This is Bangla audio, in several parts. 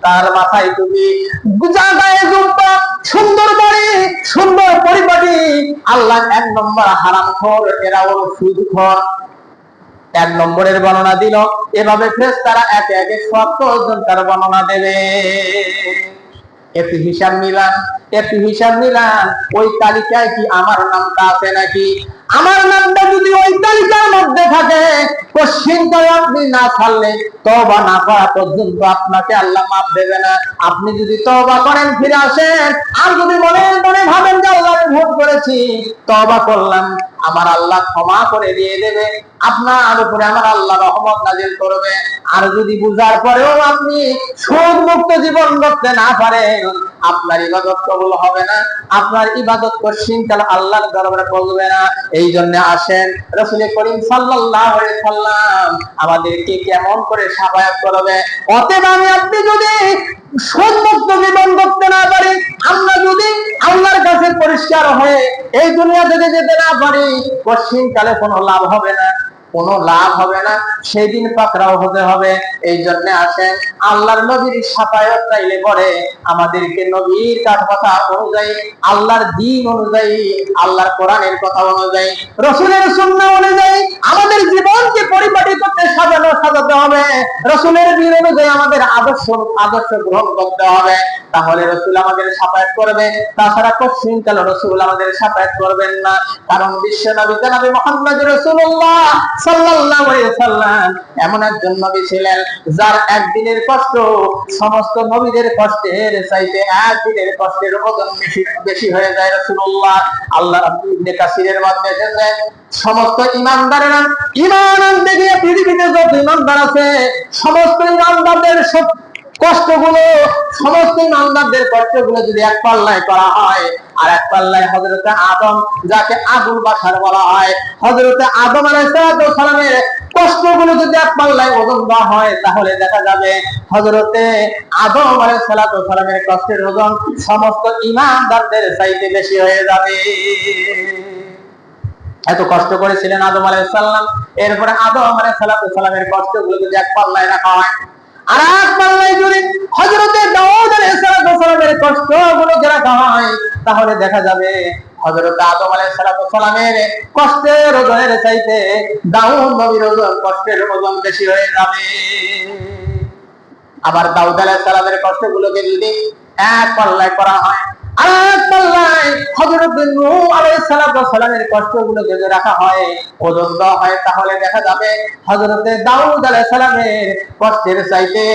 তার মাথায় টুপি, গায়ে জুব্বা, সুন্দর বাড়ি, সুন্দর পরিপাটি। আল্লাহ 1 নম্বর হারামখোর, এরা হলো সুদখোর। 1 নম্বরের বর্ণনা দিল। এভাবে ফেরেশতারা একে একে 70 জন তার বর্ণনা দেবে। একটু হিসাব মিলান, ওই তালিকায় কি আমার নামটা আছে নাকি? আমার নামটা যদি ওই তালিকার মধ্যে থাকে, পশ্চিমকালে আপনি না ছাড়লে, তওবা না করা পর্যন্ত আপনাকে আল্লাহ মাফ দেবে না। আপনি যদি তওবা করেন, ফিরে আসেন, আর যদি মনে মনে ভাবেন যে আল্লাহ আমি ভুল করেছি, তওবা করলাম, আমার আল্লাহ ক্ষমা করে দিয়ে দেবে, আপনার উপরে আমার আল্লাহ রহমত নাজিল করবে। আর যদি বুঝার পরেও আপনি সুদ মুক্ত জীবন করতে না পারেন, আপনার ইবাদত কবুল হবে না, আপনার ইবাদত পশ্চিমকাল আল্লাহর দরবারে পৌঁছবে না। এই জন্য আসেন, রাসূল করিম সাল্লাল্লাহু আলাইহি সাল্লাম আমাদেরকে কেমন করে শাফায়াত করবে। অতএব আমি আপনি যদি সুদ মুক্ত জীবন করতে না পারি, আমরা যদি আল্লাহর কাছে পরিষ্কার হয়ে এই দুনিয়া থেকে যেতে না পারি, পশ্চিমকালে কোনো লাভ হবে না, সেই দিন পাকড়াও হতে হবে। এই জন্য আসেন, আল্লাহর নবীর শাফায়াত চাইলে পরে আমাদেরকে নবীর কথা অনুযায়ী, আল্লাহর দ্বীন অনুযায়ী, আল্লাহর কোরআনের কথা অনুযায়ী, রাসূলের সুন্নাহ অনুযায়ী আমাদের জীবনকে পরিপাটি করতে সাজাতে হবে। রাসূলের দ্বীন অনুযায়ী আমাদের আদর্শ গ্রহণ করতে হবে। তাহলে রাসূল আমাদের শাফায়াত করবে। তাছাড়া পশ্চিমকালে রাসূল আমাদের শাফায়াত করবেন না। কারণ বিশ্ব নবী জনাবে মুহাম্মদ রাসূলুল্লাহ সাল্লাল্লাহু আলাইহি সাল্লাম এমন একজন নবী ছিলেন, যার একদিনের কষ্ট সমস্ত নবীদের কষ্টের চাইতে একদিনের কষ্টের ওজন বেশি হয়ে যায়। রাসূলুল্লাহ আল্লাহ ইবনে কাসিরের মধ্যে এসেছে, সমস্ত ঈমানদারেরা ঈমান আনতে গিয়ে পৃথিবীতে যত ঈমানদার আছে, সমস্ত ঈমানদারদের কষ্টগুলো যদি এক পাল্লায় করা হয়, আর এক পাল্লায় হযরতে আদম, যাকে আবুল বাশার বলা হয়, হযরতে আদম আলাইহিস সালামের কষ্টগুলো যদি এক পাল্লায় ওজন দেওয়া হয়, তাহলে দেখা যাবে হযরতে আদম আলাইহিস সালামের কষ্টের ওজন সমস্ত ঈমানদারদের চাইতে বেশি হয়ে যাবে। এত কষ্ট করেছিলেন আদম আলাইহিস সালাম। এরপরে আদম আলাইহিস সালামের কষ্টগুলো যদি এক পাল্লায় রাখা হয়, আর এক পাল্লায় যদি হযরতে দাউদ আলাইহিস সালামের কষ্টগুলোকে রাখা হয়, তাহলে দেখা যাবে হযরতে আদম আলাইহিস সালামের কষ্টের ওজনের চাইতে দাউদ নবীর কষ্টের ওজন বেশি হয়ে যাবে। আবার দাউদ আলাইহিস সালামের কষ্টগুলোকে যদি এক পাল্লায় করা হয়, আর এক পাল্লায় হযরতে নূহ আলাইহিস সালামের কষ্টগুলোকে যদি রাখা হয়, ওজন দেওয়া হয়, তাহলে দেখা যাবে হযরতে দাউদ আলাইহিস সালামের কষ্টের চাইতে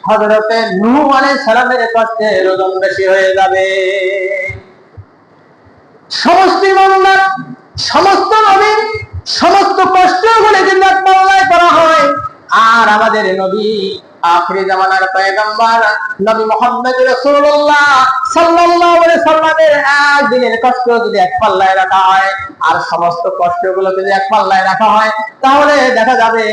হযরতে নূহ আলাইহিস সালামের কষ্টের ওজন বেশি হয়ে যাবে। সমস্ত ঈমানদার, সমস্ত নবী, সমস্ত কষ্টগুলো যদি এক পাল্লায় করা হয়, আর আমাদের নবী আখিরি জামানার পয়গম্বর নবী মুহাম্মদ রাসূলুল্লাহ সাল্লাল্লাহু আলাইহি সাল্লামের একদিনের কষ্ট যদি এক পাল্লায় রাখা হয়, আর সমস্ত কষ্টগুলো যদি এক পাল্লায় রাখা হয়, তাহলে দেখা যাবে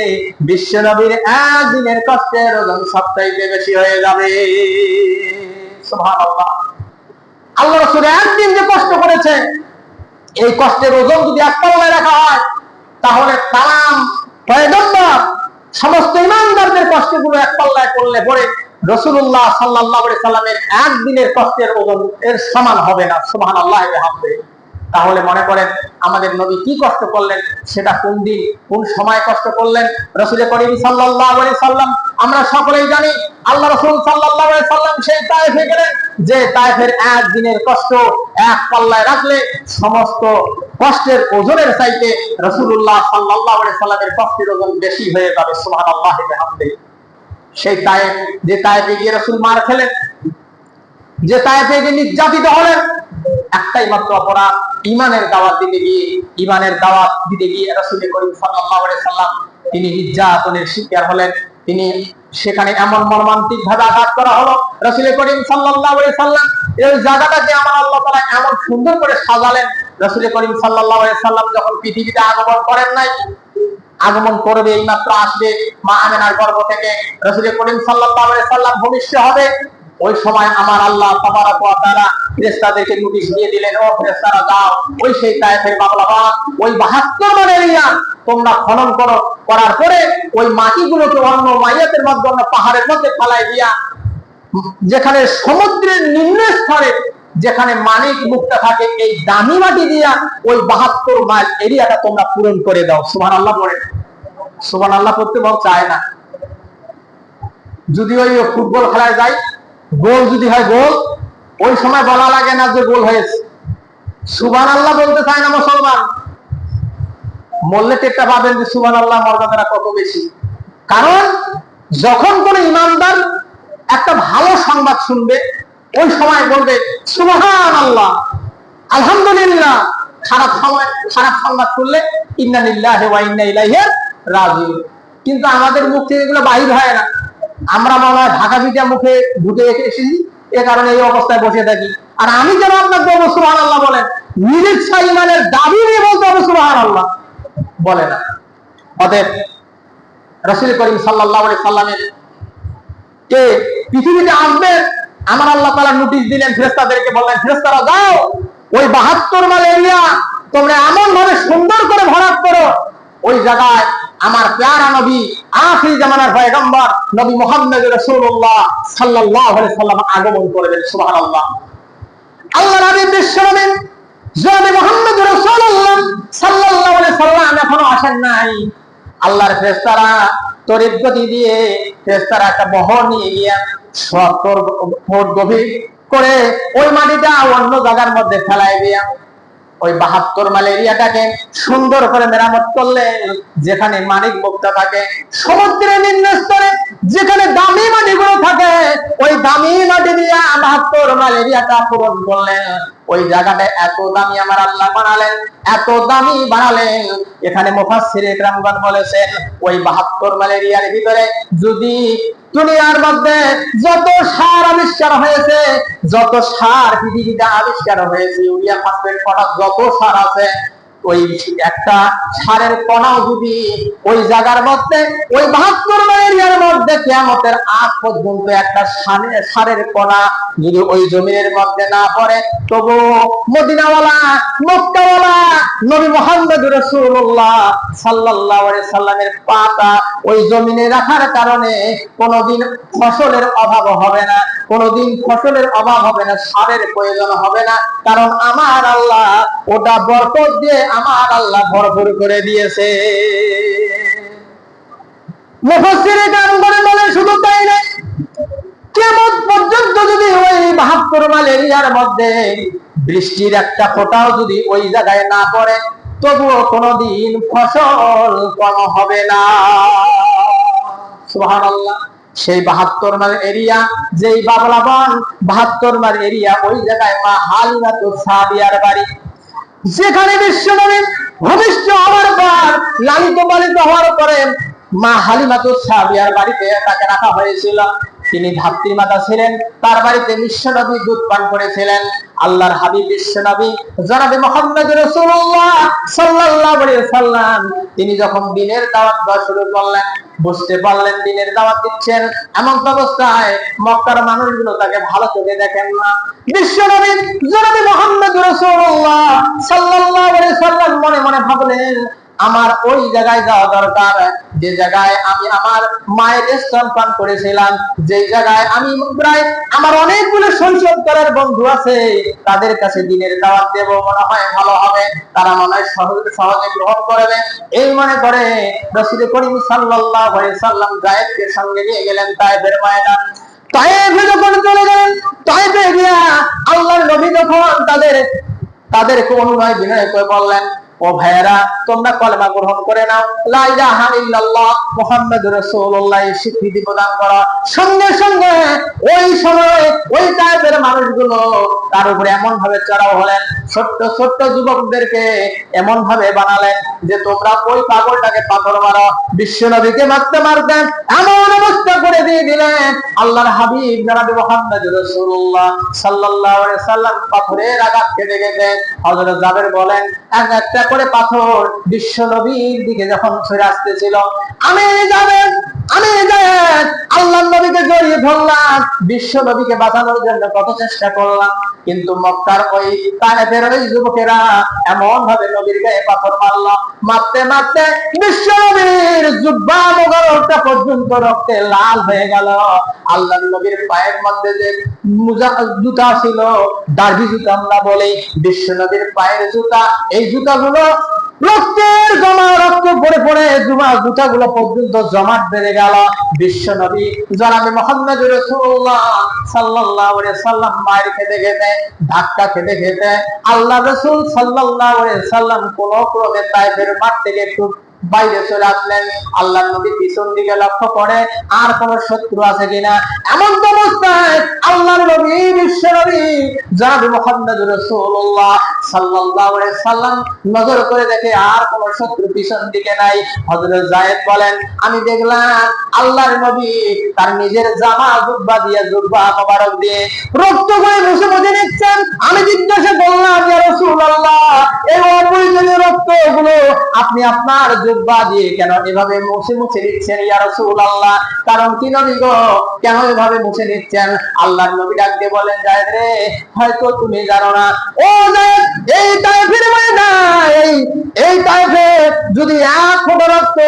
বিশ্ব নবীর একদিনের কষ্টের ওজন সবচাইতে বেশি হয়ে যাবে। সুবহানাল্লাহ। আল্লাহ রাসূল একদিন যে কষ্ট করেছে, এই কষ্টের ওজন যদি এক পাল্লায় রাখা হয়, তাহলে তাম পয়গম্বর সমস্ত ঈমানদারদের কষ্টগুলো এক পাল্লায় করলে পরে রাসূলুল্লাহ সাল্লাল্লাহু আলাইহি সাল্লামের একদিনের কষ্টের ওজন এর সমান হবে না। সুবহানাল্লাহ। তাহলে মনে করেন আমাদের নবী কি কষ্ট করলেন, সেটা কোন দিন কোন সময় কষ্ট করলেন। রাসূল করিম সাল্লাল্লাহু আলাইহি সাল্লাম আমরা সকলেই জানি, আল্লাহ রাসূল সাল্লাল্লাহু আলাইহি সাল্লাম সেই তায়েফে গেলেন, যে তায়েফের একদিনের কষ্ট এক পাল্লায় রাখলে সমস্ত কষ্টের ওজনের চাইতে রাসূলুল্লাহ সাল্লাল্লাহু আলাইহি সাল্লামের কষ্টের ওজন বেশি হয়ে যাবে। সুবহানাল্লাহ। সেই তায়েফ, যে তায়েফে গিয়ে রাসূল মার খেলেন, যে তায়েফে গিয়ে নির্যাতিত হলেন, একটাই মাত্র অপরাধ, ঈমানের দাওয়াত দিতে গিয়ে রাসূল করিম সাল্লাল্লাহু আলাইহি সাল্লাম তিনি নির্যাতনের শিকার হলেন। তিনি সেখানে এমন মর্মান্তিক ভাবে আঘাত করা হলো, রাসূল করিম সাল্লাল্লাহু আলাইহি সাল্লাম এই জায়গাটাকে আমার আল্লাহ তাআলা এমন সুন্দর করে সাজালেন। রাসূল করিম সাল্লাল্লাহু আলাইহি সাল্লাম যখন পৃথিবীতে আগমন করেন নাই, আগমন করবে এই মাত্র আসবে মা আমিনার গর্ভ থেকে, রাসূল করিম সাল্লাল্লাহু আলাইহি সাল্লাম ভূমিষ্ঠ হবে। ওই সময় আমার আল্লাহ তাবারক ওয়া তাআলা ফেরেশতাদেরকে নোটিশ দিয়ে দিলেন, ও ফেরেশতারা যাও, ওই সেই তায়েফের বাংলাবাদ, ওই 72 মণ এরিয়া তোমরা খনন করো, করার পরে ওই মাটিগুলোকে অন্য মাইয়াতের মধ্যে, অন্য পাহাড়ের মধ্যে ফেলাই দিয়া যেখানে সমুদ্রের নিম্ন স্তরে যেখানে মানিক মুক্তা থাকে, এই দামি মাটি দিয়া ওই 72 মাইল এরিয়াটা তোমরা পূরণ করে দাও। সুবহানাল্লাহ বলেন। সুবহানাল্লাহ করতে বল চায় না। যদি ওই ফুটবল খেলায় যায়, গোল যদি হয় গোল, ওই সময় বলা লাগে না যে গোল হয়েছে। সুবহানাল্লাহ বলতে চায় না মুসলমান। মরলে টেরটা পাবেন যে সুবহানাল্লাহ মর্যাদাটা কত বেশি। কারণ যখন কোন ইমানদার একটা ভালো সংবাদ শুনবে, ওই সময় বলবে সুবহানাল্লাহ, আলহামদুলিল্লাহ। খারাপ সংবাদ শুনলে ইন্না লিল্লাহি ওয়া ইন্না ইলাইহি রাজিউন। কিন্তু আমাদের মুখ থেকে এগুলো বাহির হয় না। আমরা মনে হয় ঢাকা পিঠা মুখে ঢুকে এসেছি, এ কারণে এই অবস্থায় বসে থাকি। আর আমি যেন আপনাকে বলবো সুবহানাল্লাহ বলেন, নিজের ইমানের দাবি নিয়ে বলতে হবে সুবহানাল্লাহ বলে না। অতএব রাসূল করিম সাল্লাল্লাহু আলাইহি সাল্লামের কে পৃথিবীতে আসবে, আমার আল্লাহ তাআলা নোটিশ দিলেন ফেরেশতাদেরকে, বললেন ফেরেশতারা যাও ওই 72 মাইল এরিয়া তোমরা এমন ভাবে সুন্দর করে ভরাট করো, ওই জায়গায় আমার প্যারা নবী আখির জামানার পয়গম্বর নবী মুহাম্মদ রাসূলুল্লাহ সাল্লাল্লাহু আলাইহি সাল্লাম আগমন করবেন। সুবহানাল্লাহ। আল্লাহর নবী বিশ্বনবী জনাবে মুহাম্মদ রাসূলুল্লাহ সাল্লাল্লাহু আলাইহি সাল্লাম এখনো আসেন নাই। আল্লাহর ফেরেশতারা তড়িৎ গতি দিয়ে ফেরেশতারা একটা বহর নিয়ে গিয়া 70 ফুট গভীর করে ওই মাটিটা অন্য জায়গার মধ্যে ফেলাই দিয়া ওই 72 মাইল এরিয়াটাকে সুন্দর করে মেরামত করলেন। যেখানে মানিক মুক্তা থাকে, সমুদ্রের নিম্ন স্তরে যেখানে দামি মাটিগুলো থাকে, ওই দামি মাটি দিয়ে 72 মাইল এরিয়াটা পূরণ করলেন। ওই জায়গাটা এত দামি আমার আল্লাহ বানালেন, এত দামি বানালেন। এখানে মুফাসসিরে ইকরামগণ বলেছেন, ওই 72 মাইল এরিয়ার ভিতরে যদি দুনিয়ার মধ্যে যত সার আবিষ্কার হয়েছে, যত সার পৃথিবীতে আবিষ্কার হয়েছে, ইউরিয়া ফসফেট পটাশ যত সার আছে, ওই একটা সারের কণাও যদি ওই জায়গার মধ্যে ওই 72 মাইল এরিয়ার মধ্যে কিয়ামতের আগ পর্যন্ত একটা সারের কণা যদি ওই জমিনের মধ্যে না পড়ে, তবু মদিনাওয়ালা মক্কাওয়ালা নবী মুহাম্মদ রাসূলুল্লাহ সাল্লাল্লাহু আলাইহি সাল্লামের পাতা ওই জমিনে রাখার কারণে কোনোদিন ফসলের অভাব হবে না, কোনোদিন ফসলের অভাব হবে না, সারের প্রয়োজন হবে না। কারণ আমার আল্লাহ ওটা বরকত দিয়ে আমার আল্লাহ ভরপুর করে দিয়েছে। মুফাসসিরে কারণ বলে শুধু তাই না, কিয়ামত পর্যন্ত যদি ওই 72 মাইল এরিয়ার মধ্যে বৃষ্টির একটা ফোঁটাও যদি ওই জায়গায় না পড়ে, তবুও কোনোদিন ফসল কম হবে না। সুবহানাল্লাহ। সেই 72 মাইল এরিয়া, যেই বাবলা বন 72 মাইল এরিয়া, ওই জায়গায় মা হালিমাতুস সাদিয়ার বাড়ি, যেখানে বিশ্বনবী ভূমিষ্ঠ হওয়ার পর লালিত পালিত হওয়ার পরে মা হালিমাতুস সাদিয়ার বাড়িতে তাকে রাখা হয়েছিল। তিনি ধাত্রী মাতা ছিলেন, তার বাড়িতে বিশ্বনবী দুধ পান করেছিলেন। আল্লাহর হাবিব বিশ্বনবী জনাবে মুহাম্মদ রাসূলুল্লাহ সাল্লাল্লাহু আলাইহি সাল্লাম তিনি যখন দ্বীনের দাওয়াত দেওয়া শুরু করলেন, বুঝতে পারলেন দ্বীনের দাওয়াত দিচ্ছেন, এমন অবস্থায় মক্কার মানুষগুলো তাকে ভালো চোখে দেখেন না। বিশ্বনবী জনাবে মুহাম্মদ রাসূলুল্লাহ সাল্লাল্লাহু আলাইহি সাল্লাম মনে মনে ভাবলেন, আমার ওই জায়গায় যাওয়া দরকার, যে জায়গায় আমি আমার মায়ের স্তন পান করেছিলাম, যে জায়গায় আমি প্রায় আমার অনেকগুলো শৈশব কালের বন্ধু আছে, তাদের কাছে দ্বীনের দাওয়াত দেব, মনে হয় ভালো হবে, তারা মনে হয় সহজে গ্রহণ করবে। এই মনে করে রাসূল করিম সাল্লাল্লাহু আলাইহি সাল্লাম যায়েদকে সঙ্গে নিয়ে গেলেন তায়েফের ময়দান। তায়েফে যখন চলে গেলেন, তায়েফে গিয়া আল্লাহর নবী যখন তাদেরকে অনুনয় বিনয় করে বললেন, ও ভাইয়েরা, তোমরা কলেমা গ্রহণ করে নাও, লা ইলাহা ইল্লাল্লাহ মুহাম্মাদুর রাসূলুল্লাহ স্বীকৃতি প্রদান করো। সঙ্গে সঙ্গে ওই সময় ওই তায়েফের মানুষগুলো তার উপরে এমন ভাবে চড়াও হলেন, ছোট্ট ছোট্ট যুবকদেরকে এমন ভাবে বানালেন যে তোমরা ওই পাগলটাকে পাথর মারো। বিশ্বনবীকে মারতে মারতে এমন অবস্থা করে দিয়ে দিলেন, আল্লাহর হাবিব জনাবে মুহাম্মদ রাসূলুল্লাহ সাল্লাল্লাহু আলাইহি সাল্লাম পাথরের আঘাত খেতে খেতে হযরত জাবের বলেন, এক একটা করে পাথর বিশ্বনবীর দিকে যখন ছুঁড়ে আসতেছিল, আমি যাবেন আল্লাহর নবীকে জড়িয়ে ধরলাম, বিশ্বনবীকে বাঁচানোর জন্য কত চেষ্টা জিজ্ঞাসা করলাম, কিন্তু মক্কার ওই তায়েফের ওই যুবকেরা এমন ভাবে নবীর গায়ে পাথর মারলো, মারতে মারতে বিশ্ব নবীর জুব্বা মোবারকটা পর্যন্ত রক্তে লাল হয়ে গেল। আল্লাহর নবীর পায়ের মধ্যে যে জুতা ছিল, দাড়ি জুতা আমরা বলি, বিশ্ব নবীর পায়ের জুতা, এই জুতাগুলো রক্তের জমা, রক্ত পড়ে পড়ে জুতাগুলো পর্যন্ত জমাট বেড়ে গেল। বিশ্ব নবী জনাবে মুহাম্মদ রাসূলুল্লাহ সাল্লাল্লাহু আলাইহি সাল্লাম মায়ের খেতে খেতে, ধাক্কা খেতে খেতে আল্লাহ রাসূল সাল্লাল্লাহু আলাইহি সাল্লাম কোন ক্রমে তায়েফের মাঠ থেকে একটু বাইরে চলে আসলেন। আল্লাহ নবী পিছন দিকে লক্ষ্য করে আর কোন শত্রু আছে কিনা। এমন অবস্থায় আল্লাহ নবী বিশ্ব নবী জনাবে মুহাম্মদ রাসূলুল্লাহ সাল্লাল্লাহু আলাইহি সাল্লাম নজর করে দেখে আর কোন শত্রু পিছন দিকে নাই। হযরত যায়েদ বলেন, আমি দেখলাম আল্লাহর নবী তার নিজের জামা জুব্বা দিয়ে, জুব্বা মোবারক দিয়ে রক্ত করে মুছে মুছে নিচ্ছেন। আমি জিজ্ঞাসা করলাম, ইয়া রাসূলুল্লাহ, এই অপ্রয়োজনীয় রক্তগুলো আপনি আপনার জুব্বা দিয়ে কেন এভাবে মুছে মুছে নিচ্ছেন ইয়া রাসূলুল্লাহ? কারণ কি নবী গো, কেন এভাবে মুছে নিচ্ছেন? আল্লাহর নবী ডাক দিয়ে বলেন, যায়েদ রে, হয়তো তুমি জানো না, ও যায়েদ, এই তায়েফের ময়দানে, এই তায়েফে যদি এক ফোঁটা রক্ত,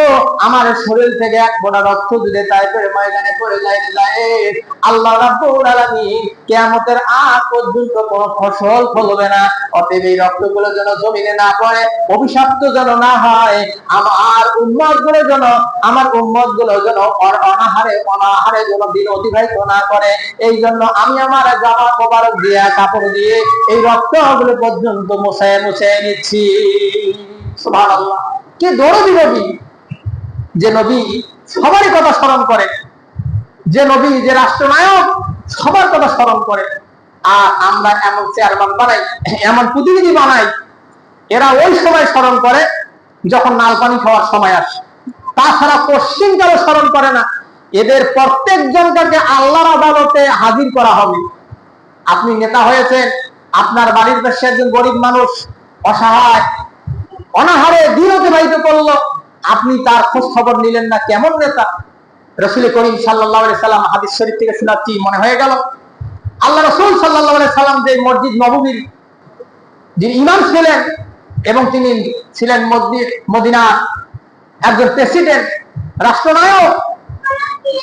আমার শরীর থেকে এক ফোঁটা রক্ত যদি তায়েফের ময়দানে পড়ে যায়, যায়েদ, আল্লাহ রাব্বুল আলামিন কিয়ামতের আগ পর্যন্ত কোনো ফসল ফলবে না। অতএব এই রক্তগুলো যেন জমিনে না পড়ে, অভিশপ্ত যেন না হয়, আমার উম্মতগুলো যেন অনাহারে যেন দিন অতিবাহিত না করে, এই জন্য আমি আমার জামা মোবারক দিয়ে, কাপড় দিয়ে এই রক্তগুলো পর্যন্ত মুছে মুছে নিচ্ছি। সুবহানাল্লাহ, কি দরদি নবী! যে নবী সবারই কথা স্মরণ করে, যে নবী, যে রাষ্ট্রনায়ক সবার কথা স্মরণ করে। আর আমরা এমন চেয়ারম্যান বানাই, এমন প্রতিনিধি বানাই, এরা ওই সময় স্মরণ করে যখন নালপানি খাওয়ার সময় আসে, তাছাড়া পশ্চিমকালে স্মরণ করে না। এদের প্রত্যেকজনকে আল্লাহর আদালতে হাজির করা হবে। আপনি নেতা হয়েছেন, আপনার বাড়ির পাশে একজন গরিব মানুষ অসহায় অনাহারে দিন অতিবাহিত করলো, আপনি তার খোঁজ খবর নিলেন না, কেমন নেতা? রাসূল করিম সাল্লাল্লাহু আলাইহি সাল্লাম হাদিস শরীফ থেকে শোনাচ্ছি, মনে হয়ে গেল আল্লাহ রাসূল সাল্লাল্লাহু আলাইহি সাল্লাম যে মসজিদ নববীর যিনি ইমাম ছিলেন এবং তিনি ছিলেন মদিনার একজন প্রেসিডেন্ট, রাষ্ট্রনায়ক,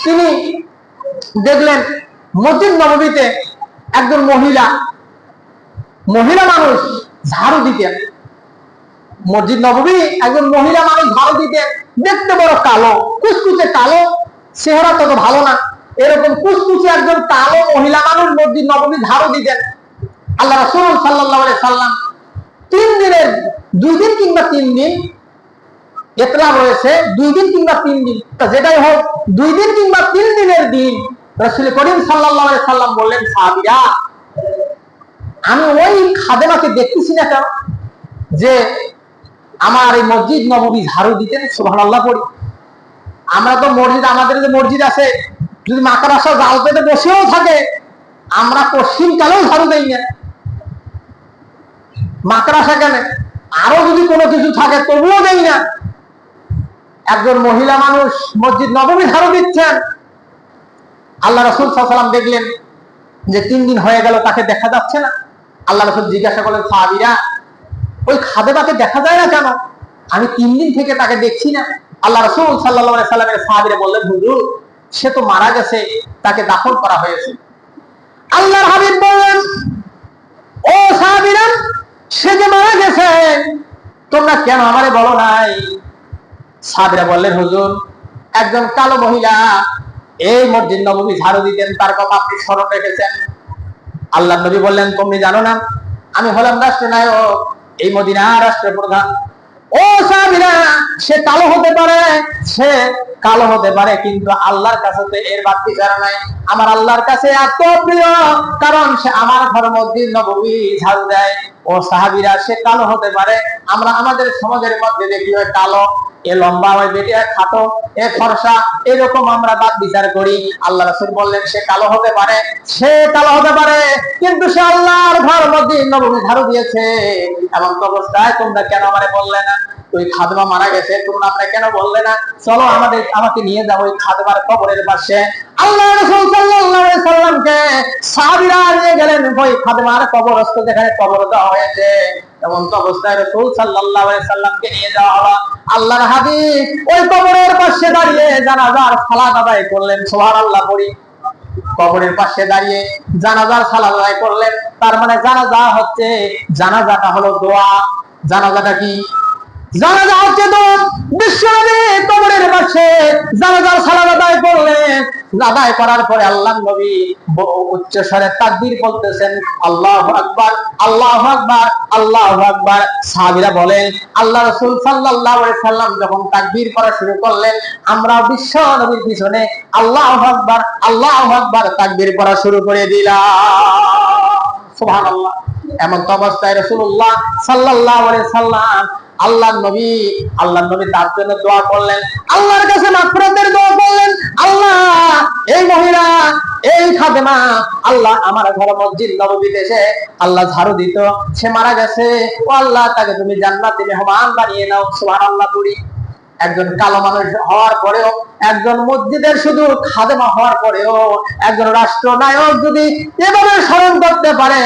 তিনি দেখলেন মসজিদ নববীতে একজন মহিলা মানুষ ঝাড়ু দিতেন। মসজিদ নববী একজন মহিলা মানুষ ঝাড়ু দিতেন, দেখতে বড় কালো, কুচকুচে কালো, চেহারা তত ভালো না, এরকম কুচকুচে একজন কালো মহিলা মানুষ মসজিদ নববী ঝাড়ু দিতেন। আল্লাহ রাসূল সাল্লাল্লাহু আলাইহি সাল্লাম 3 দিনের 2 দিন কিংবা 3 দিন, এতলা রয়েছে 2 দিন কিংবা 3 দিন, যেটাই হোক 2 দিন কিংবা 3 দিনের দিন রাসূল করিম সাল্লাল্লাহু আলাইহি সাল্লাম বললেন, সাহাবীরা, আমি ওই খাদেমাকে দেখতেছি না কেন যে আমার এই মসজিদ নববী ঝাড়ু দিতেন? সুবহানাল্লাহ পড়ি। আমরা তো আমাদের যে মসজিদ আছে, যদি মাকড়সা জাল পেতে বসেও থাকে, আমরা পশ্চিমকালেও ঝাড়ু দেই না। মাকড়সা কেন, আরো যদি কোনো কিছু থাকে তবুও দেই না। একজন মহিলা মানুষ মসজিদ নববী ঝাড়ু দিচ্ছেন। আল্লাহ রাসূল সাল্লাল্লাহু আলাইহি সাল্লাম দেখলেন যে 3 দিন হয়ে গেল, তাকে দেখা যাচ্ছে না। আল্লাহ রাসূল জিজ্ঞাসা করলেন, সাহাবীরা, ওই খাদেমাকে দেখা যায় না কেন? আমি 3 দিন থেকে তাকে দেখছি না। আল্লাহ রাসূল সাল্লাল্লাহু আলাইহি সাল্লামের সাহাবীরা বললেন, হুজুর, সে তো মারা গেছে, তাকে দাফন করা হয়েছে। আল্লাহর হাবিব বললেন, ও সাহাবীরা, সে যে মারা গেছে, তোমরা কেন আমারে বলো নাই? সাহাবীরা বললেন, হুজুর, একজন কালো মহিলা এই মসজিদ নববী ঝাড়ু দিতেন, তার কথা আপনি স্মরণ রেখেছেন। আল্লাহর নবী বললেন, তুমি জানো না আমি হলাম রাষ্ট্রনায়ক, এই মদিনার রাষ্ট্রপ্রধান। ও সাহাবীরা, সে কালো হতে পারে, কিন্তু আল্লাহর কাছে তো এর বাড়তি কারণ নাই। আমার আল্লাহর কাছে এত প্রিয়, কারণ সে আমার ঘর মসজিদ নববী ঝাড়ু দেয়। ও সাহাবীরা, সে কালো হতে পারে, আমরা আমাদের সমাজের মধ্যে দেখি ওই কালো, এ লম্বা, ওই বেটে খাটো, এ ফর্সা, এরকম আমরা বাদ বিচার করি। আল্লাহ রাসূল বললেন, সে কালো হতে পারে, কিন্তু সে আল্লাহর ঘর মসজিদ নববী ঝাড়ু দিয়েছে। এমন অবস্থায় তোমরা কেন আমারে বললে না? ওই খাদেমা মারা গেছে, তোমরা আমরা কেন বললে না? চলো আমাকে নিয়ে যাও ওই খাদেমার কবরের পাশে। আল্লাহ রাসূল সাল্লাল্লাহু আলাইহি সাল্লামকে সাহাবীরা নিয়ে গেলেন ওই খাদেমার কবরস্থ যেখানে কবর দেওয়া হয়েছে। এমন তো অবস্থায় রাসূল সাল্লাল্লাহু আলাইহি সাল্লামকে নিয়ে যাওয়া হলো। আল্লাহর হাবিব ওই কবরের পাশে দাঁড়িয়ে জানাজার সালাত আদায় করলেন। সুবহানাল্লাহ পড়ি। কবরের পাশে দাঁড়িয়ে জানাজার সালাত আদায় করলেন। তার মানে জানাজা হচ্ছে, জানাজাটা হলো দোয়া। জানাজাটা কি? জানাজা হচ্ছে দোয়া। বিশ্বনবী কবরের পাশে জানাজার সালাত আদায় করলেন। আদায় করার পরে আল্লাহর নবী উচ্চ স্বরে তাকবীর বলতেছেন, আল্লাহু আকবার, আল্লাহু আকবার, আল্লাহু আকবার। সাহাবীরা বলেন, আল্লাহ রাসূল সাল্লাল্লাহু আলাইহি সাল্লাম যখন তাকবীর করা শুরু করলেন, আমরা বিশ্ব নবীর পিছনে আল্লাহু আকবার, আল্লাহু আকবার তাকবীর করা শুরু করে দিলাম। সুবহানাল্লাহ। এমন তো অবস্থায় রাসূলুল্লাহ সাল্লাল্লাহু আলাইহি সাল্লাম আল্লাহর নবী তার জন্য দোয়া করলেন, আল্লাহর কাছে মাগফিরাতের দোয়া করলেন। আল্লাহ, এই মহিলা, এই খাদেমা, আল্লাহ আমার ঘর মসজিদ নববীতে এসে আল্লাহ ঝাড়ু দিত, সে মারা গেছে, ও আল্লাহ তাকে তুমি জান্নাতে মেহমান বানিয়ে নাও। সুবহানাল্লাহ পড়ি। একজন কালো মানুষ হওয়ার পরেও, একজন মসজিদের শুধু খাদেমা হওয়ার পরেও, একজন রাষ্ট্রনায়ক যদি এভাবে স্মরণ করতে পারে,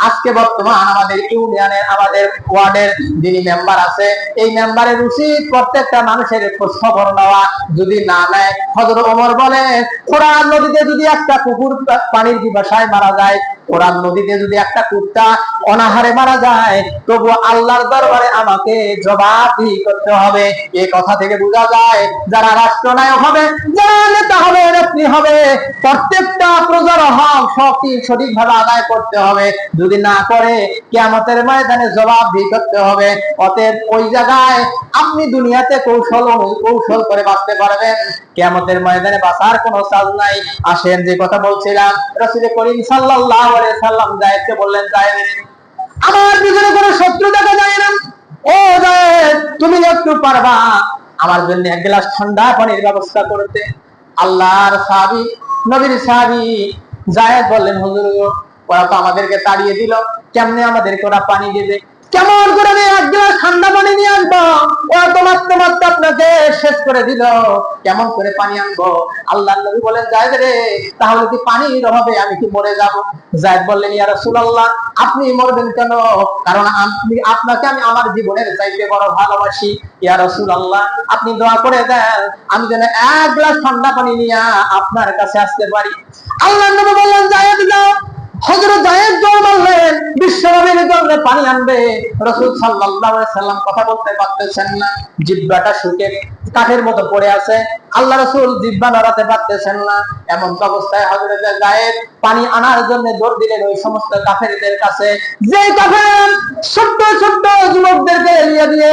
আজকে বর্তমান আমাদের ইউনিয়নের, আমাদের ওয়ার্ডের যিনি মেম্বার আছে, এই মেম্বারের উচিত প্রত্যেকটা মানুষের খোঁজ খবর নেওয়া। যদি না নেয়, হযরত ওমর বলে, কোরআন নদীতে যদি একটা কুকুর পানির পিপাসায় মারা যায়, কোরআন নদীতে যদি একটা কুত্তা অনাহারে মারা যায়, তবু আল্লাহর দরবারে আমাকে জবাবদিহি করতে হবে। এই কথা থেকে বোঝা যায়, যারা রাষ্ট্রনায়ক হবে, যারা নেতা হবে, নেত্রী হবে, প্রত্যেকটা প্রজার হক সঠিকভাবে আদায় করতে হবে। যদি না করে, কিয়ামতের ময়দানে জবাবদিহি করতে হবে। অতএব ওই জায়গায় আপনি দুনিয়াতে কৌশল করে বাঁচতে পারবেন, কিয়ামতের ময়দানে বাঁচার কোনো চাল নাই। আসেন, যে কথা বলছিলাম, রাসূল করিম সাল্লাল্লাহু আলাইহি সাল্লাম যায়েদকে বললেন, যায়েদ, আমার পিছনে কোনো শত্রু দেখা যায় না, ও যায়েদ, তুমি একটু পারবা আমার জন্য এক গ্লাস ঠান্ডা পানির ব্যবস্থা করতে? আল্লাহর সাহাবী, নবীর সাহাবী যায়েদ বললেন, হুজুর, ওরা তো আমাদেরকে তাড়িয়ে দিল, কেমনে আমাদেরকে ওরা পানি দেবে? কেমন করে আমি এক গ্লাস ঠান্ডা পানি নিয়ে আসবো? ওরা তো মাত্র আপনাকে শেষ করে দিল, কেমন করে পানি আনবো? আল্লাহর নবী বলেন, যায়েদ রে, তাহলে কি পানির অভাবে আমি কি মরে যাব? যায়েদ বললেন, ইয়া রাসূলুল্লাহ, আপনি মরবেন কেন? কারণ আপনাকে আমি আমার জীবনের চাইতে বড় ভালোবাসি। ইয়া রাসূলুল্লাহ, আপনি দোয়া করে দেন আমি যেন এক গ্লাস ঠান্ডা পানি নিয়ে আপনার কাছে আসতে পারি। আল্লাহর নবী বললেন, যায়েদ যাও। হযরত যায়েদ বললেন, বিশ্বনবীর জন্য পানি আনবে। রাসূল সাল্লাল্লাহু আলাইহি সাল্লাম কথা বলতে পারতেছেন না, জিহ্বাটা শুকে কাঠের মতো পড়ে আছে। আল্লাহ রাসূল জিহ্বা নড়াতে পারতেছেন না। এমন অবস্থায় হযরত যায়েদ পানি আনার জন্য দৌড় দিলেন ওই সমস্ত কাফেরদের কাছে। যে কাফের ছোট্ট ছোট্ট যুবকদেরকে এড়িয়ে দিয়ে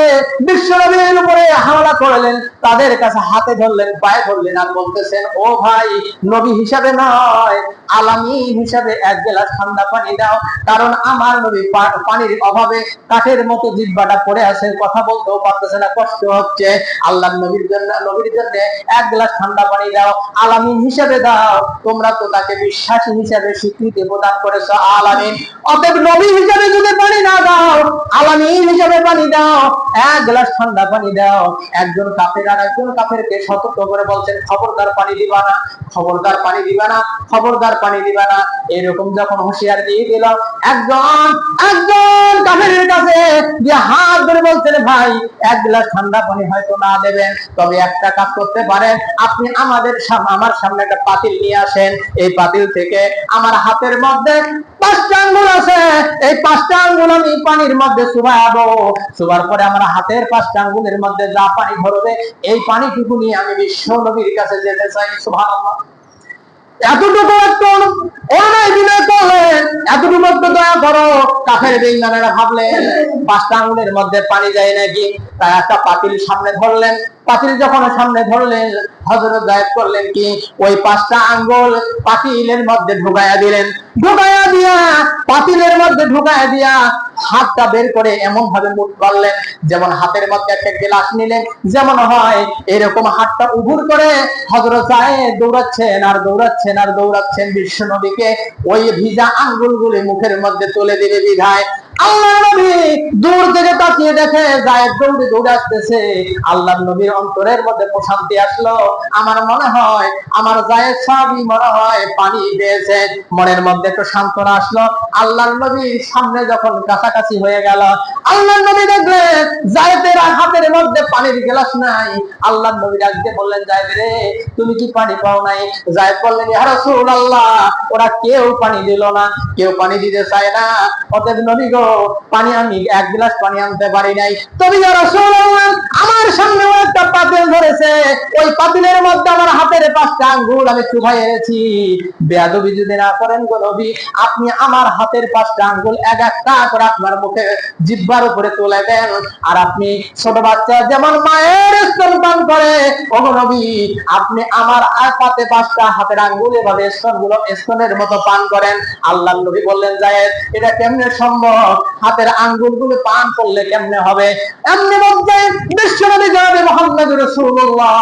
বিশ্বনবীর উপরে হামলা করলেন, তাদের কাছে হাতে ধরলেন, পায়ে ধরলেন, আর বলতেছেন, ও ভাই, নবী হিসাবে নয়, আলামিন হিসাবে এক গ্লাস ঠান্ডা পানি দাও, কারণ আমার নবী পানির অভাবে কাঠের মতো জিহ্বাটা পড়ে আছে, কথা বলতেও পারতেছে না, কষ্ট হচ্ছে। আল্লাহর নবীর জন্য এক গ্লাস ঠান্ডা পানি দাও, আলামিন হিসাবে দাও। তোমরা তো তাকে বিশ্বাসী হিসাবে স্বীকৃতি প্রদান করেছো, আলামিন। অতএব নবী হিসাবে যদি পানি না দাও, আলামিন হিসাবে পানি দাও, এক গ্লাস ঠান্ডা পানি দাও। একজন কাফের আর একজন কাফেরকে সতর্ক করে বলছেন, খবরদার পানি দিবা না, খবরদার পানি দিবা না, খবরদার পানি দিবা না। এরকম যখন হুঁশিয়ার দিয়ে দিল, একজন কাফেরের কাছে যে হাত ধরে বলছেন, ভাই, এক গ্লাস ঠান্ডা পানি হয়তো না দেবেন, তবে একটা কাজ করতে পারেন, আপনি আমার সামনে একটা পাতিল নিয়ে আসেন, এই পাতিল থেকে আমার হাতের মধ্যে 5টা আঙ্গুল আছে, এই 5টা আঙ্গুল আমি পানির মধ্যে চুবাবো, চুবার পরে আমার হাতের 5টা আঙ্গুলের মধ্যে যা পানি ভরবে, এই পানিটুকু নিয়ে আমি বিশ্ব নবীর কাছে যেতে চাই। সুবহানাল্লাহ। এতটুকু একটু অন্যায় বিনয় করলেন, এতটুকু একটু দয়া করো। কাফের বেঈমানেরা ভাবলেন 5টা আঙ্গুলের মধ্যে পানি যায় নাকি, তাই একটা পাতিল সামনে ধরলেন। পাতিল যখন সামনে ধরলেন, হযরত যায়েদ করলেন কি, ওই 5টা আঙ্গুল পাতিলের মধ্যে ঢুকায়া দিলেন। ঢুকায়া দিয়া পাতিলের মধ্যে ঢুকায়া দিয়া হাতটা বের করে এমন ভাবে মুখ করলেন, যেমন হাতের মধ্যে একটা গ্লাস নিলেন যেমন হয়, এরকম হাতটা উবুর করে হযরত যায়েদ দৌড়াচ্ছেন আর দৌড়াচ্ছেন আর দৌড়াচ্ছেন বিশ্ব নবীকে ওই ভিজা আঙ্গুলগুলি মুখের মধ্যে তুলে দিবে বিধায় আল্লাহর নবী দূর থেকে তাকিয়ে দেখে যায়েদ দৌড়ে দৌড়ে আসতেছে। আল্লাহর নবীর অন্তরের মধ্যে প্রশান্তি আসলো। আমার মনে হয় আমার যায়েদ সাহাবী মনে হয় পানি পেয়েছে, মনের মধ্যে একটু সান্ত্বনা আসলো। আল্লাহর নবীর সামনে যখন কাছাকাছি হয়ে গেল, আল্লাহর নবী দেখলেন যায়েদের হাতের মধ্যে পানির গ্লাস নাই। আল্লাহর নবী ডাকতে বললেন, যায়েদ রে, তুমি কি পানি পাও নাই? যায়েদ বললেন, ইয়া রাসূলুল্লাহ, ওরা কেউ পানি দিল না, কেউ পানি দিতে চায় না। অতএব নবী গো, পানি আমি এক গ্লাস পানি আনতে পারি নাই। তবে ইয়া রাসূলুল্লাহ, আমার সামনেও একটা পাতিল ধরেছে, ওই পাতিলের মধ্যে আমার হাতের 5টা আঙ্গুল আমি চুবাই এনেছি। বেয়াদবি যদি না করেন গো নবী, আপনি আমার হাতের 5টা আঙ্গুল এক একটা করে আপনার মুখে জিহ্বার উপরে তুলে দেন। আর আপনি ছোট বাচ্চা যেমন মায়ের স্তন পান করে, ও নবী, আপনি আমার পাতে 5টা হাতের আঙ্গুল এভাবে স্তনের মতো পান করেন। আল্লাহর নবী বললেন, যায়েদ, এটা কেমনে সম্ভব? হাতের আঙ্গুলগুলো পান করলে কেমনে হবে? এমনি মধ্যে বিশ্বনবী জনাবে মুহাম্মদ রাসূলুল্লাহ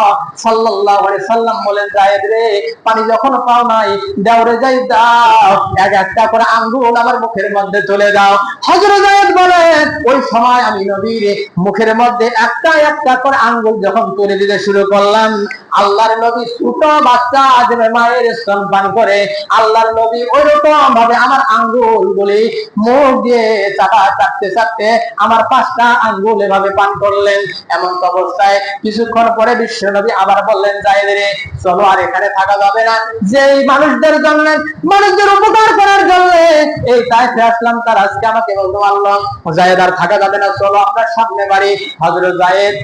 সাল্লাল্লাহু আলাইহি সাল্লাম বলেন, যায়েদ রে, পানি যখন পাও নাই, দাওরে যাই দাও, এক একটা করে আঙ্গুল আমার মুখের মধ্যে তুলে দাও। হযরত যায়েদ বলেন, ওই সময় আমি নবীর মুখের মধ্যে একটা একটা করে আঙ্গুল যখন তুলে দিতে শুরু করলাম, আল্লাহর নবী ছোট বাচ্চা যেভাবে মায়ের স্তন পান করে, আল্লাহর নবী ওইরকম ভাবে আমার আঙ্গুলগুলি মুখ দিয়ে চাটতে চাটতে আমার 5টা আঙ্গুল এভাবে পান করলেন। এমন অবস্থায় কিছুক্ষণ পরে বিশ্ব নবী আবার বললেন, যায়েদ রে, চলো, আর এখানে থাকা যাবে না। যে মানুষদের জন্য, মানুষদের উপকার করার জন্য এই তাইফে আসলাম, তার আজকে আমাকে বলতে পারলাম, যায়েদ আর থাকা যাবে না, চলো আপনার সামনে বাড়ি। হযরত যায়েদ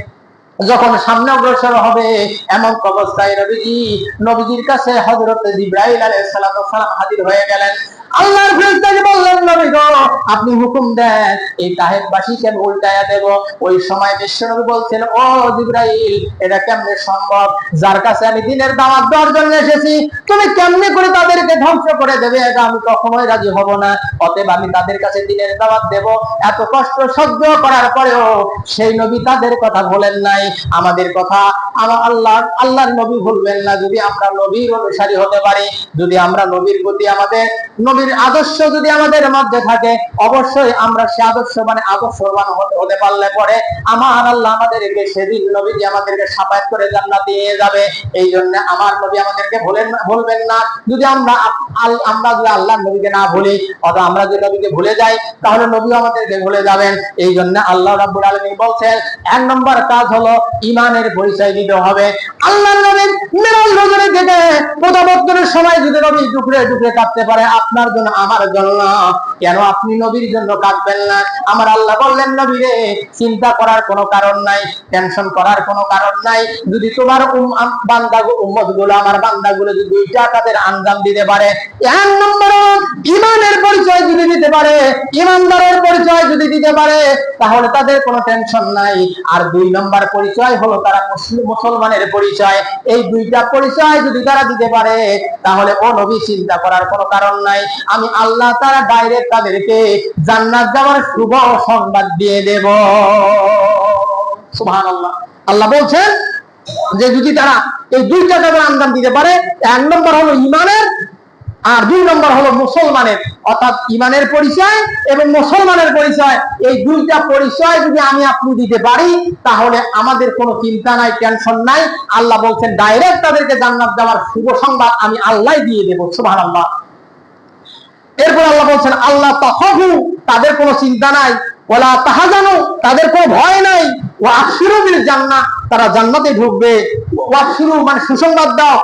যখন সামনে অগ্রসর হবে, এমন অবস্থায় নবীজির কাছে হযরত জিবরাইল আলাইহিস সালাম হাজির হয়ে গেলেন। আল্লাহর ফেরেশতাকে বললেন, নবী গো, আপনি হুকুম দেন, এই তায়েফবাসীকে আমি উল্টায়া দেব। ওই সময় বিশ্বনবী বলছেন, ও জিবরাইল, এটা কেমনে সম্ভব? যার কাছে আমি দ্বীনের দাওয়াত দেওয়ার জন্য এসেছি, তুমি কেমনে করে তাদেরকে ধ্বংস করে দেবে? এটা আমি কখনোই রাজি হব না। অতএব আমি তাদের কাছে দ্বীনের দাওয়াত দেব। এত কষ্ট সহ্য করার পরেও সেই নবী তাদের কথা বলেন নাই, আমাদের কথা আল্লাহর নবী ভুলবেন না। যদি আমরা নবীর অনুসারী হতে পারি, যদি আমরা নবীর প্রতি আমাদের নবীর আদর্শ যদি আমাদের মধ্যে থাকে, অবশ্যই আমরা সে আদর্শবান হতে পারলে পরে আমার আল্লাহ আমাদেরকে সেদিন নবীজি আমাদেরকে শাফায়াত করে জান্নাতে নিয়ে যাবে। এই জন্য আমার নবী আমাদেরকে ভুলবেন না। যদি আমরা যদি আল্লাহর নবীকে না ভুলি, অথবা আমরা যদি নবীকে ভুলে যাই, তাহলে নবীও আমাদেরকে ভুলে যাবেন। এই জন্য আল্লাহ রাব্বুল আলামিন বলছেন, 1 নম্বর কাজ হলো ঈমানের পরিচয় দিতে হবে। আল্লাহর নবী মিরাজ রজনী থেকে প্রত্যাবর্তনের সময় যদি নবী টুকরে টুকরে কাঁদতে পারে, আপনার জন্য, আমার জন্য, কেন আপনি নবীর জন্য কাঁদবেন না? আমার আল্লাহ বললেন, নবী রে, চিন্তা করার কোনো কারণ নাই, টেনশন করার কোনো কারণ নাই। যদি তোমার উম্মতগুলো, আমার বান্দাগুলো যদি 2টা কাজের আঞ্জাম দিতে পারে, 1 নম্বর ঈমানের পরিচয় যদি দিতে পারে, ঈমানদারের পরিচয় যদি দিতে পারে, তাহলে তাদের কোনো টেনশন নাই। আর 2 নম্বর পরিচয় হলো তারা মুসলমানের পরিচয়। এই 2টা পরিচয় যদি তারা দিতে পারে, তাহলে ও নবী, চিন্তা করার কোনো কারণ নাই। আমি আল্লাহ তাআলা ডাইরেক্ট তাদেরকে জান্নাত যাওয়ার শুভ সংবাদ দিয়ে দেব। সুবহানাল্লাহ। আল্লাহ বলছেন যে যদি তারা এই 2টা কাজের আঞ্জাম দিতে পারে, 1 নম্বর হলো ঈমানের, আর 2 নম্বর হলো মুসলমানের। অর্থাৎ ঈমানের পরিচয় এবং মুসলমানের পরিচয়, এই 2টা পরিচয় যদি আমি আপনি দিতে পারি, তাহলে আমাদের কোনো চিন্তা নাই, টেনশন নাই। আল্লাহ বলছেন ডাইরেক্ট তাদেরকে জান্নাত যাওয়ার শুভ সংবাদ আমি আল্লাহ দিয়ে দেব। সুবহানাল্লাহ। এরপর আল্লাহ বলছেন, আল্লাহ তাখাফু, তাদের কোনো চিন্তা নাই, ওয়ালা তাহজানু, তাদের কোনো ভয় নাই, ওয়া আবশিরু বিল জান্নাহ, তারা জান্নাতে ঢুকবে। ওয়া আবশিরু মানে সুসংবাদ দাও,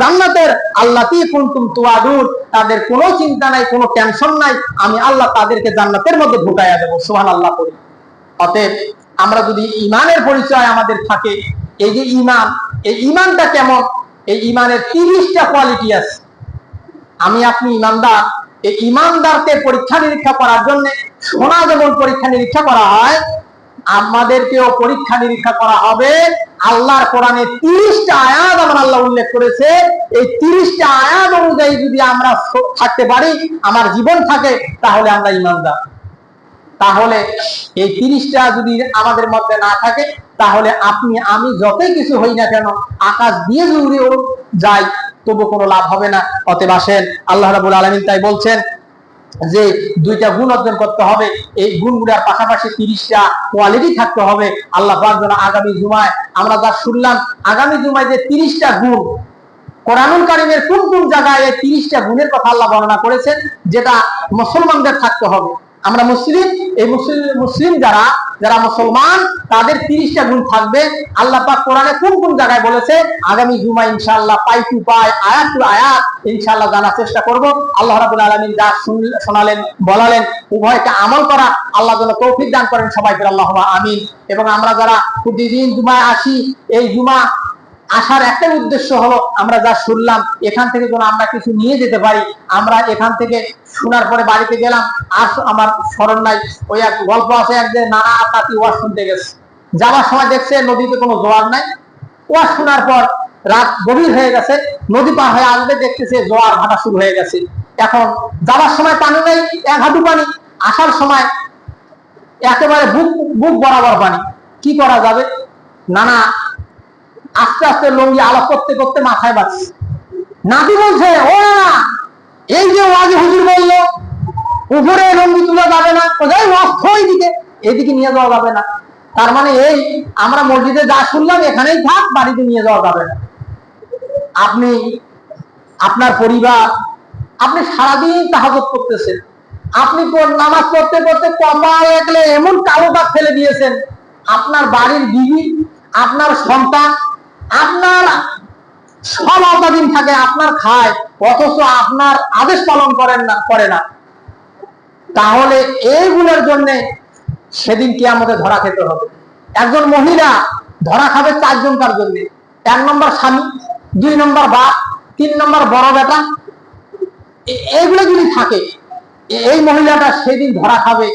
জান্নাতের, আল্লাতী কুনতুম তুআদুন, তাদের কোনো চিন্তা নাই, কোনো টেনশন নাই, আমি আল্লাহ তাদেরকে জান্নাতের মধ্যে ঢুকাইয়া দেব। সুবহানাল্লাহ করি। অতএব আমরা যদি ঈমানের পরিচয় আমাদের থাকে, এই যে ঈমান, এই ঈমানটা কেমন? এই ঈমানের 30টা কোয়ালিটি আছে। আমি আপনি ঈমানদার, এই ঈমানদারকে পরীক্ষা নিরীক্ষা করার জন্য সোনা যেমন পরীক্ষা নিরীক্ষা করা হয়, আমাদেরকেও পরীক্ষা নিরীক্ষা করা হবে। আল্লাহর কোরআনে 30টা আয়াত আমার আল্লাহ উল্লেখ করেছে। এই 30টা আয়াত অনুযায়ী যদি আমরা থাকতে পারি, আমার জীবন থাকে, তাহলে আমরা ঈমানদার। তাহলে এই 30টা যদি আমাদের মধ্যে না থাকে, তাহলে আপনি আমি যতই কিছু হই না কেন, আকাশ দিয়ে যদি যাই, তবু কোনো লাভ হবে না। অতএব আসেন, আল্লাহ রাব্বুল আলামিন তাই বলছেন, যে দুইটা গুণ অর্জন করতে হবে, এই গুণগুলোর পাশাপাশি 30টা কোয়ালিটি থাকতে হবে। আল্লাহ পাক যেন আগামী জুমায় আমরা যা শুনলাম, আগামী জুমায় যে 30টা গুণ কোরআনুল কারীমের কোন কোন জায়গায় এই 30টা গুণের কথা আল্লাহ বর্ণনা করেছেন, যেটা মুসলমানদের থাকতে হবে। আমরা মুসলিম, এই মুসলিম যারা যারা মুসলমান, তাদের 30টা গুণ থাকবে। আল্লাহ পাক কোরআনে কোন কোন জায়গায় বলেছে, আগামী জুমায় ইনশাআল্লাহ পাই টু পাই, আয়াত টু আয়াত ইনশাআল্লাহ জানার চেষ্টা করব। আল্লাহ রাব্বুল আলামিন যা শোনালেন বলালেন, উভয়কে আমল করা আল্লাহ যেন তৌফিক দান করেন সবাইকে, আল্লাহুম্মা আমিন। এবং আমরা যারা প্রতিদিন জুমায় আসি, এই জুমা আসার একটাই উদ্দেশ্য হলো আমরা যা শুনলাম এখান থেকে যেন আমরা কিছু নিয়ে যেতে পারি। আমরা এখান থেকে শোনার পরে বাড়িতে গেলাম, আর আমার স্মরণ নাই, ওই এক গল্প আছে, এক যে নানা আর নাতি ওয়াজ শুনতে গেছে, যাওয়ার সময় দেখছে নদীতে কোনো জোয়ার নাই। ওয়াজ শোনার পর রাত গভীর হয়ে গেছে, নদী পার হয়ে আসবে, দেখতেছে জোয়ার ভাটা শুরু হয়ে গেছে। এখন যাওয়ার সময় পানি নেই, এক হাঁটু পানি, আসার সময় একেবারে বুক বুক বরাবর পানি। কি করা যাবে? নানা আস্তে আস্তে লঙ্গি আলাপ করতে করতে মাথায় বাঁচছে। নাতি বলছে, ও না, এই যে ওয়াজি হুজুর বললো উপরে লঙ্গি তোলা যাবে না, দিকে এদিকে নিয়ে যাওয়া যাবে না। তার মানে এই আমরা মসজিদে যা শুনলাম এখানেই থাক, বাড়িতে নিয়ে যাওয়া যাবে না। আপনি আপনার পরিবার, আপনি সারাদিন তাহাজ্জুদ করতেছেন, আপনি নামাজ পড়তে পড়তে কপাল একলে এমন কালো দাগ ফেলে দিয়েছেন, আপনার বাড়ির বিবি, আপনার সন্তান, আপনার সব আওতাধীন থাকে, আপনার খায়, অথচ আপনার আদেশ পালন করে না। তাহলে এইগুলোর জন্য সেদিন কিয়ামতে ধরা খেতে হবে। একজন মহিলা ধরা খাবে 4 জনকার জন্য। 1 নম্বর স্বামী, 2 নম্বর বাপ, 3 নম্বর বড় বেটা। এইগুলো যদি থাকে, এই মহিলাটা সেদিন ধরা খাবে,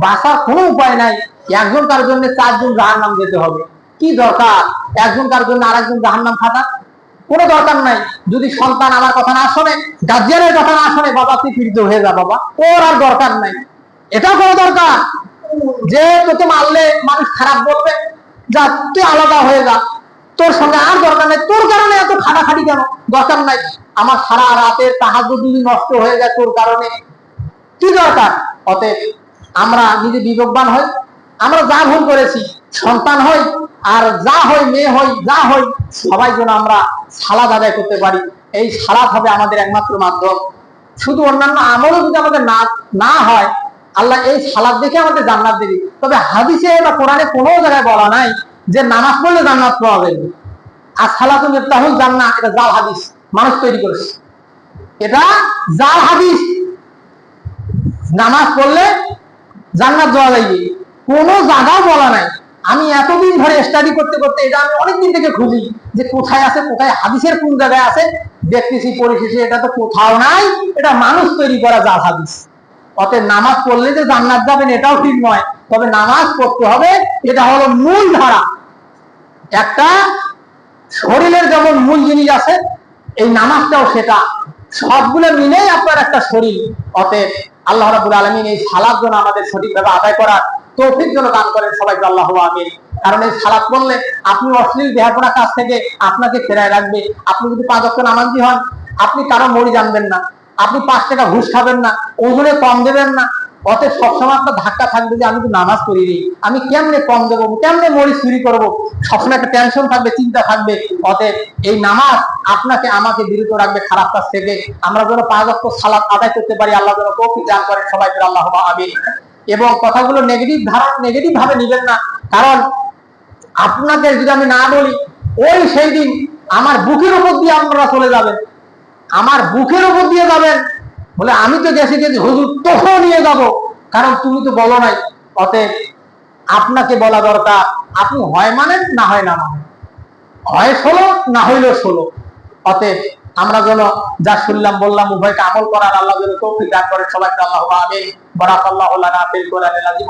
বাঁচার কোনো উপায় নাই। একজনকার জন্য 4 জন জাহান্নাম যেতে হবে। কি দরকার একজনকার জন্য আরেকজন জাহান্নাম খাটা? কোনো দরকার নাই। যদি সন্তান আমার কথা না শোনে, গার্জিয়ানের কথা না শোনে, বাবা তুই ফিরতে হয়ে যা, বাবা, ওর আর দরকার নাই। এটাও কোনো দরকার যে তোকে মারলে মানুষ খারাপ বলবে, যা তুই আলাদা হয়ে যা, তোর সঙ্গে আর দরকার নাই, তোর কারণে এত খাটাখাটি কেন? দরকার নাই। আমার সারা রাতের তাহাজ্জুদ যদি নষ্ট হয়ে যায় তোর কারণে, কি দরকার? অতএব আমরা নিজে বিবেকবান হই, আমরা যা ভুল করেছি, সন্তান হই আর যা হই, মেয়ে হই, যা হই, সবাই যেন আমরা সালাত আদায় করতে পারি। এই সালাত হবে আমাদের একমাত্র মাধ্যম। শুধু অন্যান্য আমলও যদি আমাদের না হয়, আল্লাহ এই সালাত দেখে আমাদের জান্নাত দেবে। তবে হাদিসে বা কোরআনে কোনো জায়গায় বলা নাই যে নামাজ পড়লে জান্নাত পাওয়া যাবে। আর সালাতুল মিফতাহুল জান্নাহ, এটা জাল হাদিস, মানুষ তৈরি করেছে, এটা জাল হাদিস। নামাজ পড়লে জান্নাত যাওয়া যাবে কোনো জায়গাও বলা নাই। আমি এতদিন ধরে স্টাডি করতে করতে এটা আমি অনেকদিন থেকে খুঁজি যে কোথায় আছে, কোথায় হাদিসের কোন জায়গায় আছে, দেখতেছি পরিশেষে এটা তো কোথাও নাই, এটা মানুষ তৈরি করা জাল হাদিস। অতএব নামাজ পড়লে যে জান্নাত যাবেন এটাও ঠিক নয়। তবে নামাজ পড়তে হবে, এটা হলো মূল ধারা। একটা শরীরের যেমন মূল জিনিস আছে, এই নামাজটাও সেটা। সবগুলো মিলেই আপনার একটা শরীর। অতএব আল্লাহ রাব্বুল আলামিন এই সালাত যেন আমাদের সঠিকভাবে আদায় করার তৌফিক যেন দান করেন সবাইকে, আল্লাহুম্মা আমিন। কারণ এই সালাত পড়লে আপনি অশ্লীল বেহাপনা কাজ থেকে আপনাকে ফেরায় রাখবে। আপনি যদি 5 ওয়াক্ত নামাজি হন, আপনি কারো মরি জানবেন না, আপনি 5 টাকা ঘুষ খাবেন না, ওজনে কম দেবেন না। অতএব সবসময় আপনার ধাক্কা থাকবে যে আমি তো নামাজ পড়িনি, আমি কেমনে কম দেবো, কেমনে মরি চুরি করবো, সবসময় একটা টেনশন থাকবে, চিন্তা থাকবে। অতএব এই নামাজ আপনাকে আমাকে বিরত রাখবে খারাপ কাজ থেকে। আমরা যেন 5 ওয়াক্ত সালাত আদায় করতে পারি, আল্লাহ যেন তৌফিক দান করেন সবাইকে, আল্লাহুম্মা আমিন। এবং কথাগুলো নেগেটিভ ভাবে নিবেন না। কারণ আপনাকে যদি আমি না বলি, ওই সেই দিন আমার বুকের উপর দিয়ে আপনারা চলে যাবেন, আমার বুকের উপর দিয়ে যাবেন, বলে আমি তো গেছি হুজুর, তোকেও নিয়ে যাব, কারণ তুমি তো বলো নাই। অতএব আপনাকে বলা দরকার, আপনি হয় মানেন, না হয় না মানেন, হয় 16 না হইল 16। অতএব আমরা যেন যা শুনলাম বললাম উভয়কে আমল করার আল্লাহ যেন তৌফিক দান করেন সবাইকে, আল্লাহুম্মা আমিন। বারাকাল্লাহু লানা ফিল কোরআনিল আযীম।